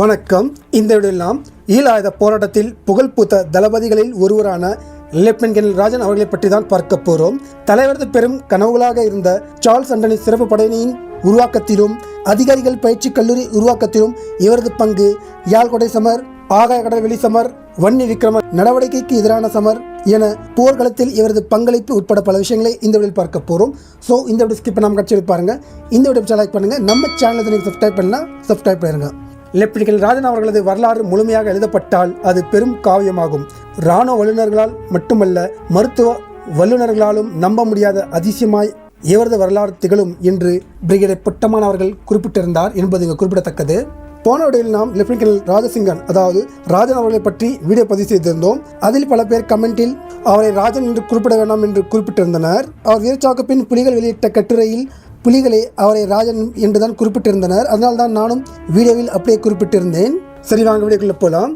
வணக்கம். இந்த வீடியோவில் ஈழாயுத போராட்டத்தில் புகழ்பூத்த தளபதிகளில் ஒருவரான லெப்டினன்ட் கர்னல் ராஜன் அவர்களை பற்றி தான் பார்க்க போகிறோம். தலைவரது பெரும் கனவுகளாக இருந்த சார்ல்ஸ் ஆண்டனி சிறப்பு படையினின் உருவாக்கத்திலும் அதிகாரிகள் பயிற்சி கல்லூரி உருவாக்கத்திலும் இவரது பங்கு, யாழ்கொடை சமர், ஆகாய கடல்வெளி சமர், வன்னி விக்ரம நடவடிக்கைக்கு எதிரான சமர் என போர்க்களத்தில் இவரது பங்களிப்பு உட்பட பல விஷயங்களை இந்த வீடியோவில் பார்க்க போகிறோம். ஸோ இந்த வீடியோ ஸ்கிப் பண்ணாமல் கட்சி பாருங்க. இந்த வீடியோ லைக் பண்ணுங்கள். நம்ம சேனலுக்கு நீங்கள் சப்ஸ்கிரைப் பண்ணலாம், சப்ஸ்கிரைப் பண்ணிடுங்க. லெப்டினன்ட் கர்னல் ராஜன் அவர்களது வரலாறு முழுமையாக எழுதப்பட்டால் அது பெரும் காவியமாகும். இராணுவ வல்லுநர்களால் மட்டுமல்ல, மருத்துவ வல்லுநர்களாலும் நம்ப முடியாத அதிசயமாய் இவரது வரலாறு திகழும் என்று பிரிகேடியர் பொட்டமான் அவர்கள் குறிப்பிட்டிருந்தார் என்பது இங்கு குறிப்பிடத்தக்கது. போன வீடியோவில் நாம் லெப்டினன்ட் கர்னல் ராஜசிங்கன் அதாவது ராஜன் அவர்களை பற்றி வீடியோ பதிவு செய்திருந்தோம். அதில் பல பேர் கமெண்டில் அவரை ராஜன் என்று குறிப்பிட வேண்டாம் என்று குறிப்பிட்டிருந்தனர். அவர் வீரச்சாவுக்கு பின் புலிகள் வெளியிட்ட கட்டுரையில் புலிகளே அவரை ராஜன் என்றுதான் குறிப்பிட்டிருந்தனர். அதனால் தான் நானும் வீடியோவில் அப்படியே குறிப்பிட்டிருந்தேன். சரி, வாங்க வீடியோக்குள்ள போகலாம்.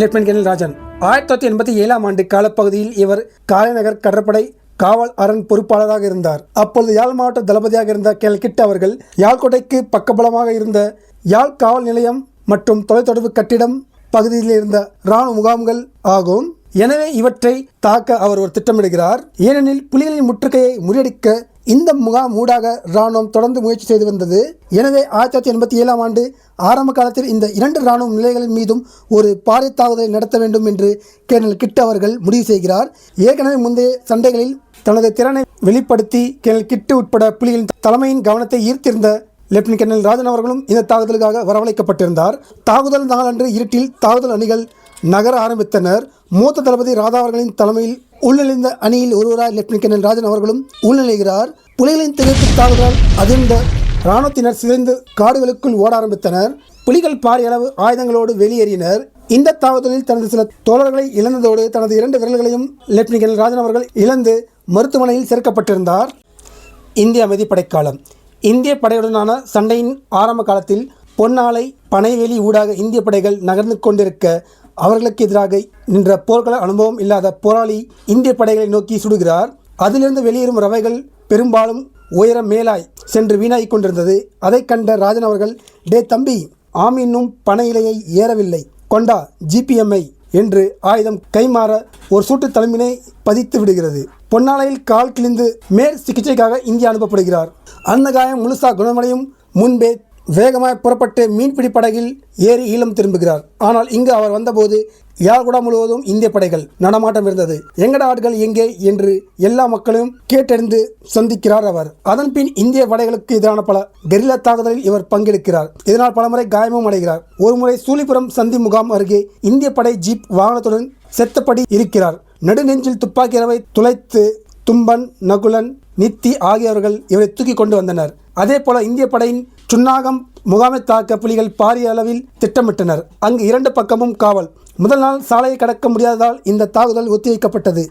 லெப்டினன்ட் கர்னல் ராஜன் 1987 ஆண்டு காலப்பகுதியில் இவர் காரைநகர் கடற்படை காவல் அரண் பொறுப்பாளராக இருந்தார். அப்பொழுது யாழ் மாவட்ட தளபதியாக இருந்த கர்னல் கிட் அவர்கள் யாழ்கோட்டைக்கு பக்கபலமாக இருந்த யாழ் காவல் நிலையம் மற்றும் தொலைத்தொடர்பு கட்டிடம் பகுதியில் இருந்த இராணுவ முகாம்கள் ஆகும். எனவே இவற்றை தாக்க அவர் ஒரு திட்டமிடுகிறார். ஏனெனில் புலிகளின் முற்றுகையை முறியடிக்க இந்த முகாம் ஊடாக இராணுவம் தொடர்ந்து முயற்சி செய்து வந்தது. எனவே 1987 ஆண்டு ஆரம்ப காலத்தில் இந்த இரண்டு இராணுவ நிலைகளின் மீதும் ஒரு பாறை தாக்குதலை நடத்த வேண்டும் என்று கர்னல் கிட் அவர்கள் முடிவு செய்கிறார். ஏற்கனவே முந்தைய சண்டைகளில் தனது திறனை வெளிப்படுத்தி கர்னல் கிட் உட்பட புலிகளின் தலைமையின் கவனத்தை ஈர்த்திருந்த லெப்டினன்ட் கர்னல் ராஜன் அவர்களும் இந்த தாக்குதலுக்காக வரவழைக்கப்பட்டிருந்தார். தாக்குதல் நாளன்று இருட்டில் தாக்குதல் அணிகள் நகர ஆரம்பித்தனர். மூத்த தளபதி ராதா அவர்களின் தலைமையில் உள்நுழைந்த அணியில் ஒருவராய் லெப்டினன்ட் கர்னல் ராஜன் அவர்களும் உள்நுழைகிறார். புலிகளின் திகைப்பு தாக்குதலால் அதிர்ந்த இராணுவத்தினர் சிதைந்து காடுகளுக்குள் ஓட ஆரம்பித்தனர். புலிகள் பாரிய அளவு ஆயுதங்களோடு வெளியேறினர். இந்த தாக்குதலில் தனது சில தோழர்களை இழந்ததோடு தனது 2 விரல்களையும் லெப்டினன்ட் கர்னல் ராஜன் அவர்கள் இழந்து மருத்துவமனையில் சேர்க்கப்பட்டிருந்தார். இந்திய அமைதிப்படைக்காலம். இந்திய படையுடனான சண்டையின் ஆரம்ப காலத்தில் பொன்னாலை பனைவெளி ஊடாக இந்திய படைகள் நகர்ந்து கொண்டிருக்க அவர்களுக்கு எதிராக நின்ற போர்க்கள அனுபவம் இல்லாத போராளி இந்திய படைகளை நோக்கி சுடுகிறார். அதிலிருந்து வெளியேறும் ரவைகள் பெரும்பாலும் உயரம் மேலாய் சென்று வீணாகிக் கொண்டிருந்தது. அதை கண்ட ராஜன் அவர்கள், டே தம்பி, ஆம் இன்னும் பனை இலையை ஏறவில்லை, கொண்டா GPMI என்று ஆயுதம் கைமாற ஒரு சூட்டு தலைமையினை பதித்து விடுகிறது. பொன்னாலையில் கால் கிழிந்து மேற் சிகிச்சைக்காக இந்தியா அனுப்பப்படுகிறார். அந்த காயம் முழுசா குணமடையும் முன்பே வேகமாய் புறப்பட்டு மீன்பிடி படகில் ஏறி ஈழம் திரும்புகிறார். ஆனால் இங்கு அவர் வந்தபோது யாழ்குடா முழுவதும் இந்திய படைகள் நடமாட்டம் இருந்தது. எங்கட ஆட்கள் எங்கே என்று எல்லா மக்களையும் கேட்டறிந்து சந்திக்கிறார் அவர். அதன் பின் இந்திய படைகளுக்கு எதிரான பல கெரில்லா தாக்குதலில் இவர் பங்கெடுக்கிறார். இதனால் பலமுறை காயமும் அடைகிறார். ஒருமுறை சூலிபுரம் சந்தி முகாம் அருகே இந்திய படை ஜீப் வாகனத்துடன் செத்தபடி இருக்கிறார். நடுநெஞ்சில் துப்பாக்கி ரவை துளைத்து தும்பன், நகுலன், நித்தி ஆகியவர்கள் இவரை தூக்கி கொண்டு வந்தனர். அதே போல இந்திய படையின் சுன்னாகம் முகாமை தாக்க புலிகள் பாரிய அளவில் திட்டமிட்டனர். அங்கு 2 பக்கமும் காவல். முதல் நாள் சாலையை கடக்க முடியாததால் இந்த தாக்குதல் ஒத்திவைக்கப்பட்டது.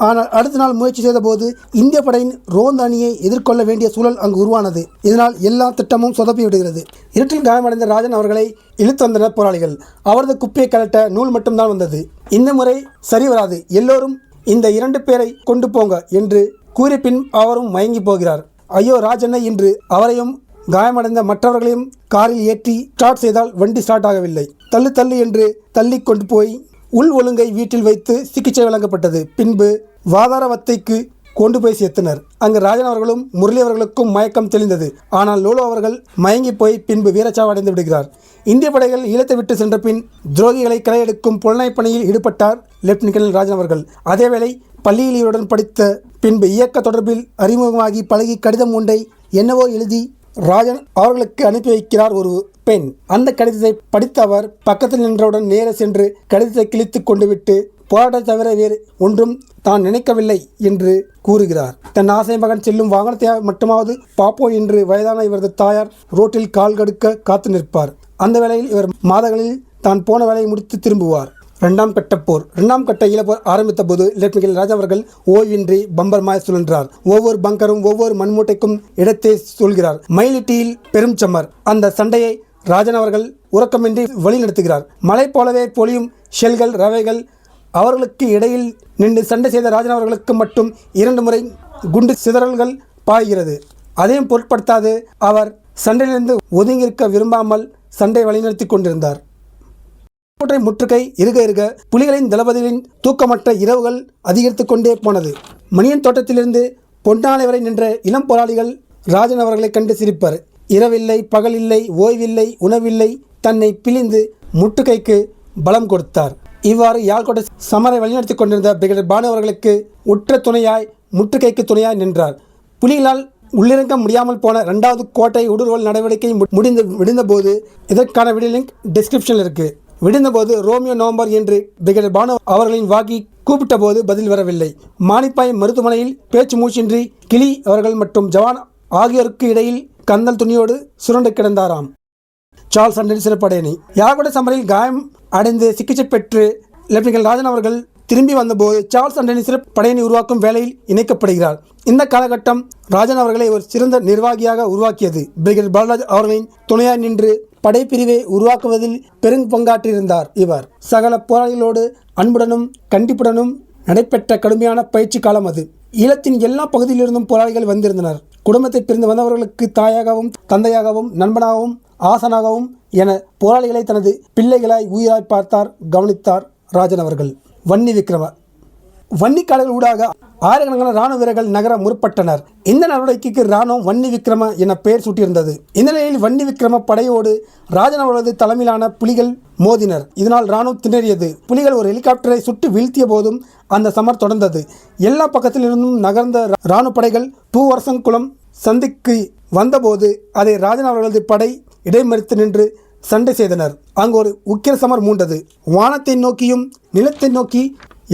ஆனால் அடுத்த நாள் முயற்சி செய்த போது இந்திய படையின் ரோந்து அணியை எதிர்கொள்ள வேண்டிய சூழல் அங்கு உருவானது. இதனால் எல்லா திட்டமும் சொதப்பி விடுகிறது. இருட்டில் காயமடைந்த ராஜன் அவர்களை இழுத்து வந்தனர் போராளிகள். அவரது குப்பையை கலட்ட நூல் மட்டும்தான் வந்தது. இந்த முறை சரி வராது, எல்லோரும் இந்த 2 பேரை கொண்டு போங்க என்று கூறிய பின் அவரும் மயங்கி போகிறார். ஐயோ ராஜனை என்று அவரையும் காயமடைந்த மற்றவர்களையும் காரில் ஏற்றி ஸ்டார்ட் செய்தால் வண்டி ஸ்டார்ட் ஆகவில்லை. தள்ளு தள்ளு என்று தள்ளி கொண்டு போய் உள் ஒழுங்கை வீட்டில் வைத்து சிகிச்சை வழங்கப்பட்டது. பின்பு வாதாரவத்தைக்கு கொண்டு போய் சேர்த்தனர். அங்கு ராஜன் அவர்களும் முரளி அவர்களுக்கும் மயக்கம் தெளிந்தது. ஆனால் லோலோ அவர்கள் மயங்கி போய் பின்பு வீரச்சாவு அடைந்து விடுகிறார். இந்திய படைகள் ஈழத்தை விட்டு சென்ற பின் துரோகிகளை களையெடுக்கும் புலனாய்வு பணியில் ஈடுபட்டார் லெப்டினன்ட் கர்னல் ராஜன் அவர்கள். அதேவேளை பள்ளியில் இவருடன் படித்த பின்பு இயக்க தொடர்பில் அறிமுகமாகி பழகி கடிதம் ஒன்றை என்னவோ எழுதி ராஜன் அவர்களுக்கு அனுப்பி வைக்கிறார் ஒரு பெண். அந்த கடிதத்தை படித்த அவர் பக்கத்தில் நின்றவுடன் நேர சென்று கடிதத்தை கிழித்து கொண்டு விட்டு போராட்டத்தை தவிர வேறு ஒன்றும் தான் நினைக்கவில்லை என்று கூறுகிறார். தன் ஆசை மகன் செல்லும் வாகனத்தை மட்டுமாவது பாப்போ என்று வயதான இவரது தாயார் ரோட்டில் கால் கடுக்க காத்து நிற்பார். அந்த வேளையில் இவர் மாதங்களில் தான் போன வேலையை முடித்து திரும்புவார். 2ஆம் கட்ட போர். 2ஆம் கட்ட ஈழப்போர் ஆரம்பித்த போது லெப்டினன்ட் கர்னல் ராஜா அவர்கள் ஓய்வின்றி பம்பர்மாய் சுழன்றார். ஒவ்வொரு பங்கரும் ஒவ்வொரு மண்மூட்டைக்கும் இடத்தை சொல்கிறார். மயிலிட்டியில் பெரும் சம்மர். அந்த சண்டையை ராஜன் அவர்கள் உறக்கமின்றி வழி நடத்துகிறார். மலை போலவே பொழியும் ஷெல்கள், ரவைகள் அவர்களுக்கு இடையில் நின்று சண்டை செய்த ராஜன் அவர்களுக்கு மட்டும் 2 முறை குண்டு சிதறல்கள் பாய்கிறது. அதையும் பொருட்படுத்தாது அவர் சண்டையிலிருந்து ஒதுங்கியிருக்க விரும்பாமல் சண்டை வழிநடத்தி கொண்டிருந்தார். கோட்டை முற்றுகை இருக இருக புலிகளின் தளபதிகளின் தூக்கமற்ற இரவுகள் அதிகரித்து கொண்டே போனது. மணியன் தோட்டத்திலிருந்து பொன்னாலை வரை நின்ற இளம் போராளிகள் ராஜன் அவர்களை கண்டு சிரிப்பர். இரவில்லை, பகலில்லை, ஓய்வில்லை, உணவில்லை, தன்னை பிழிந்து முற்றுகைக்கு பலம் கொடுத்தார். இவ்வாறு யாழ்கோட்டை சமரை வழிநடத்தி கொண்டிருந்த பிரிகேடர் பானு அவர்களுக்கு உற்ற துணையாய், முற்றுகைக்கு துணையாய் நின்றார். புலிகளால் உள்ளிறங்க முடியாமல் போன 2வது கோட்டை ஊடுருவல் நடவடிக்கை விடிந்தபோது இதற்கான வீடியோ லிங்க் டிஸ்கிரிப்ஷனில் இருக்குது. விடிந்தபோது ரோமியோ நவம்பர் என்று பிரிகேடர் பானு அவர்களின் வாக்கி கூப்பிட்ட போது பதில் வரவில்லை. மானிப்பாய் மருத்துவமனையில் பேச்சு மூச்சின்றி கிளி அவர்கள் மற்றும் ஜவான் ஆகியோருக்கு இடையில் கந்தல் துணியோடு சுரண்டு கிடந்தாராம் சார்ல்ஸ் ஆண்டனி சிறப்படையணி. யாழ்கோட்டை சமரில் காயம் அடைந்து சிகிச்சை பெற்று லெப்டினன்ட் ராஜன் அவர்கள் திரும்பி வந்தபோது சார்ல்ஸ் ஆண்டனி சிறப்படையணி உருவாக்கும் வேலையில் இணைக்கப்படுகிறார். இந்த காலகட்டம் ராஜன் அவர்களை ஒரு சிறந்த நிர்வாகியாக உருவாக்கியது. பிரிகேடர் பாலராஜ் அவர்களின் துணையாய் நின்று படைப்பிரிவை உருவாக்குவதில் பெரும்பங்காற்றியிருந்தார். இவர் சகல போராளிகளோடு அன்புடனும் கண்டிப்புடனும் நடைபெற்ற கடுமையான பயிற்சி காலம் அது. ஈழத்தின் எல்லா பகுதியிலிருந்தும் போராளிகள் வந்திருந்தனர். குடும்பத்தை பிரிந்து வந்தவர்களுக்கு தாயாகவும் தந்தையாகவும் நண்பனாகவும் ஆசனாகவும் என போராளிகளை தனது பிள்ளைகளாய் உயிராய் பார்த்தார், கவனித்தார் ராஜன் அவர்கள். வன்னி விக்ரம வன்னிக்காடுகள் ஊடாக ஆயிரக்கணக்கான இராணுவ வீரர்கள் நகர முற்பட்டனர். இந்த நடவடிக்கைக்கு இராணுவம் வன்னி விக்ரம என பெயர் சூட்டியிருந்தது. இந்த நிலையில் வன்னி விக்ரம படையோடு ராஜன் அவர்களது தலைமையிலான புலிகள் மோதினர். இதனால் இராணுவம் திணறியது. புலிகள் ஒரு ஹெலிகாப்டரை சுட்டு வீழ்த்திய போதும் அந்த சமர் தொடர்ந்தது. எல்லா பக்கத்திலிருந்தும் நகர்ந்த இராணுவ படைகள் பூவரசங்குளம் சந்திக்கு வந்தபோது அதை ராஜன் அவர்களது படை இடைமறித்து நின்று சண்டை செய்தனர். அங்கு ஒரு உக்கிர சமர் மூண்டது. வானத்தை நோக்கியும் நிலத்தை நோக்கி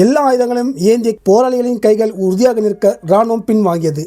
எல்லா ஆயுதங்களையும் ஏந்திய போராளிகளின் கைகள் உறுதியாக நிற்க இராணுவம் பின்வாங்கியது.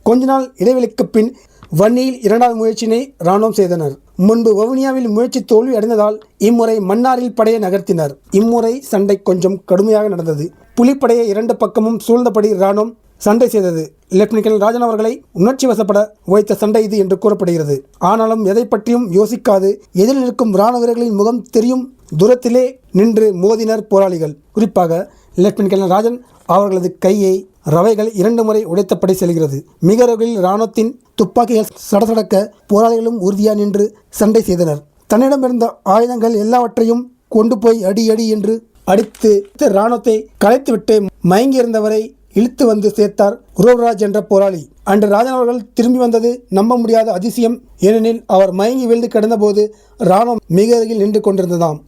கொஞ்ச நாள் இடைவெளிக்கு பின் வன்னியில் 2வது முயற்சியினை இராணுவம் செய்தனர். முன்பு வவுனியாவில் முயற்சி தோல்வி அடைந்ததால் இம்முறை மன்னாரில் படையை நகர்த்தினர். இம்முறை சண்டை கொஞ்சம் கடுமையாக நடந்தது. புலிப்படையை 2 பக்கமும் சூழ்ந்தபடி இராணுவம் சண்டை செய்தது. லெப்டினன்ட் ராஜன் அவர்களை உணர்ச்சி வசப்பட வைத்த சண்டை இது என்று கூறப்படுகிறது. ஆனாலும் எதை பற்றியும் யோசிக்காது எதிரில் இருக்கும் இராணுவ வீரர்களின் முகம் தெரியும் தூரத்திலே நின்று மோதினர் போராளிகள். குறிப்பாக லெப்டினன்ட் ராஜன் அவர்களது கையை ரவைகள் 2 முறை உடைத்தபடி செல்கிறது. மிக அருகில் இராணுவத்தின் துப்பாக்கிகள் சடசடக்க போராளிகளும் உறுதியாக நின்று சண்டை செய்தனர். தன்னிடமிருந்த ஆயுதங்கள் எல்லாவற்றையும் கொண்டு போய் அடி அடி என்று அடித்து இராணுவத்தை கலைத்துவிட்டு மயங்கியிருந்தவரை இழுத்து வந்து சேர்த்தார் உரோராஜ் என்ற போராளி. அன்று ராஜன் அவர்கள் திரும்பி வந்தது நம்ப முடியாத அதிசயம். ஏனெனில் அவர் மயங்கி வீழ்ந்து கிடந்தபோது இராணுவம் மிக அருகில் நின்று கொண்டிருந்ததாம்.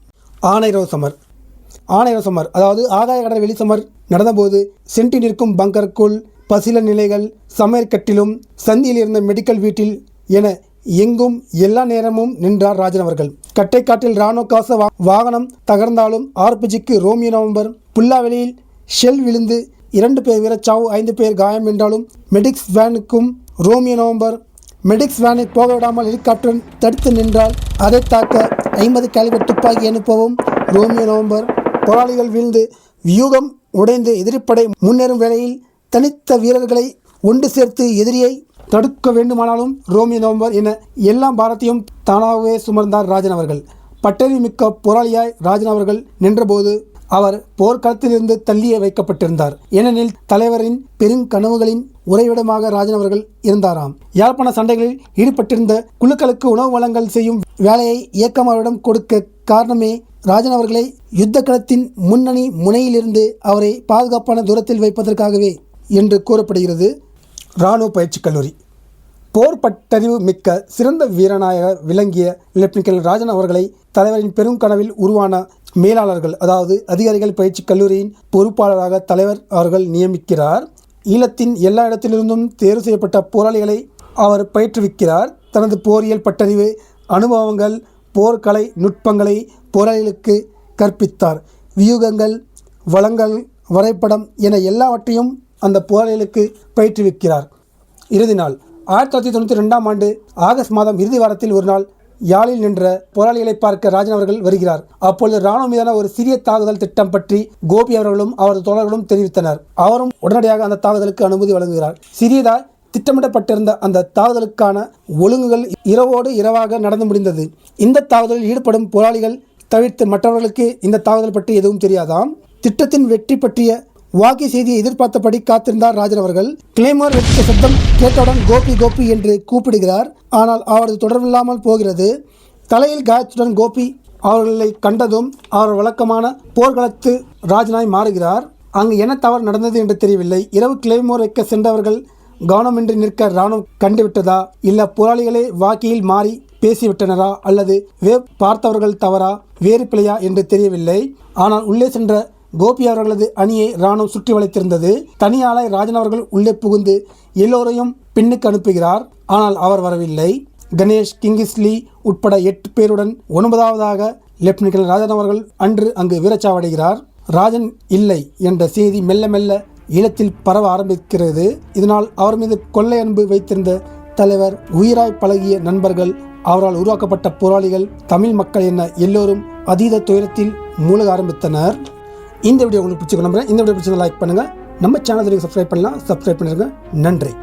ஆனைரவு சமர் அதாவது ஆகாய கடல் வெளிச்சமர் நடந்தபோது சென்று நிற்கும் பங்கருக்குள் பசில நிலைகள் சமையற்கட்டிலும் சந்தியில் இருந்த மெடிக்கல் வீட்டில் என எங்கும் எல்லா நேரமும் நின்றார் ராஜன் அவர்கள். கட்டைக்காட்டில் இராணுவ காச வாகனம் தகர்ந்தாலும் ஆர்பிஜிக்கு ரோமியோ நவம்பர், புல்லாவெளியில் ஷெல் விழுந்து 2 பேர் வீரச்சாவு 5 பேர் காயம் என்றாலும் மெடிக்ஸ் வேனுக்கும் ரோமியோ நவம்பர் மெடிக்ஸ் வேனை போக விடாமல் ஹெலிகாப்டர் தடுத்து நின்றால் அதை தாக்க 50 காலிபர் துப்பாக்கி அனுப்பவும் ரோமியோ நவம்பர். போராளிகள் வீழ்ந்து வியூகம் உடைந்து எதிரிப்படை முன்னேறும் வேளையில் தனித்த வீரர்களை ஒன்று சேர்த்து எதிரியை தடுக்க வேண்டுமானாலும் ரோமியோ நவம்பர் என எல்லா பாரத்தையும் தானாகவே சுமர்ந்தார் ராஜன் அவர்கள். பட்டறிவு மிக்க போராளியாய் ராஜன் அவர்கள் நின்றபோது அவர் போர்க்களத்திலிருந்து தள்ளியே வைக்கப்பட்டிருந்தார். ஏனெனில் தலைவரின் பெருங்கனவுகளின் உறைவிடமாக ராஜன் அவர்கள் இருந்தாராம். யாழ்ப்பாண சண்டைகளில் ஈடுபட்டிருந்த குழுக்களுக்கு உணவு வழங்கல் செய்யும் வேலையை இயக்கமாரிடம் கொடுக்க காரணமே ராஜன் அவர்களை யுத்த களத்தின் முன்னணி முனையிலிருந்து அவரை பாதுகாப்பான தூரத்தில் வைப்பதற்காகவே என்று கூறப்படுகிறது. இராணுவ பயிற்சி கல்லூரி போர் பட்டறிவு மிக்க சிறந்த வீரனாக விளங்கிய லெப்டினன்ட் ராஜன் அவர்களை தலைவரின் பெரும் கனவில் உருவான மேலாளர்கள் அதாவது அதிகாரிகள் பயிற்சி கல்லூரியின் பொறுப்பாளராக தலைவர் அவர்கள் நியமிக்கிறார். ஈழத்தின் எல்லா இடத்திலிருந்தும் தேர்வு செய்யப்பட்ட போராளிகளை அவர் பயிற்றுவிக்கிறார். தனது போரியல் பட்டறிவு அனுபவங்கள் போர்க்கலை நுட்பங்களை போராளிகளுக்கு கற்பித்தார். வியூகங்கள் வளங்கள் வரைபடம் என எல்லாவற்றையும் அந்த போராளிகளுக்கு பயிற்றுவிக்கிறார். இறுதி நாள் 1992ஆம் ஆண்டு ஆகஸ்ட் மாதம் இறுதி வாரத்தில் ஒரு நாள் யாழில் நின்ற போராளிகளை பார்க்க ராஜன் அவர்கள் வருகிறார். அப்பொழுது இராணுவம் மீதான ஒரு சிறிய தாக்குதல் திட்டம் பற்றி கோபி அவர்களும் அவரது தோழர்களும் தெரிவித்தனர். அவரும் உடனடியாக அந்த தாக்குதலுக்கு அனுமதி வழங்குகிறார். சிறியதாய் திட்டமிடப்பட்டிருந்த அந்த தாக்குதலுக்கான ஒழுங்குகள் இரவோடு இரவாக நடந்து முடிந்தது. இந்த தாக்குதலில் ஈடுபடும் போராளிகள் தவிர்த்து மற்றவர்களுக்கு இந்த தாக்குதல் பற்றி எதுவும் தெரியாதாம். திட்டத்தின் வெற்றி பற்றிய வாக்கி செய்தியை எதிர்பார்த்தபடி காத்திருந்தார் ராஜன் அவர்கள். கிளைமோர் வெடித்த சத்தம் கேட்டவுடன் கோபி கோபி என்று கூப்பிடுகிறார். ஆனால் அவரது தொடர்பில்லாமல் போகிறது. தலையில் காயத்துடன் கோபி அவர்களை கண்டதும் அவர் வழக்கமான போர்க்களத்து ராஜனாய் மாறுகிறார். அங்கு என்ன தவறு நடந்தது என்று தெரியவில்லை. இரவு கிளைமோர் வைக்க சென்றவர்கள் கவனமின்றி நிற்க இராணுவம் கண்டுவிட்டதா, இல்ல போராளிகளே வாக்கியில் மாறி பேசிவிட்டனரா, அல்லது பார்த்தவர்கள் தவறா, வேறு பிழையா என்று தெரியவில்லை. ஆனால் உள்ளே சென்ற கோபி அவர்களது அணியை இராணுவம் சுற்றி வளைத்திருந்தது. தனியாளாய் ராஜன் அவர்கள் உள்ளே புகுந்து எல்லோரையும் பின்னுக்கு அனுப்புகிறார். ஆனால் அவர் வரவில்லை. கணேஷ், கிங்கிஸ்லி உட்பட 8 பேருடன் 9வதாக லெப்டினன்ட் கர்னல் ராஜன் அவர்கள் அன்று அங்கு வீரச்சாவடைகிறார். ராஜன் இல்லை என்ற செய்தி மெல்ல மெல்ல ஈழத்தில் பரவ ஆரம்பிக்கிறது. இதனால் அவர் மீது கொள்ளை அன்பு வைத்திருந்த தலைவர், உயிராய் பழகிய நண்பர்கள், அவரால் உருவாக்கப்பட்ட போராளிகள், தமிழ் மக்கள் என எல்லோரும் அதீத துயரத்தில் மூழ்க ஆரம்பித்தனர். இந்த வீடியோ உங்களுக்கு பிடிச்சிக்க நம்புறேன். இந்த வீடியோ பிடிச்சதை லைக் பண்ணுங்க. நம்ம சேனலுக்கு சப்ஸ்கிரைப் பண்ணலாம். சப்ஸ்கிரைப் பண்ணிருங்க. நன்றி.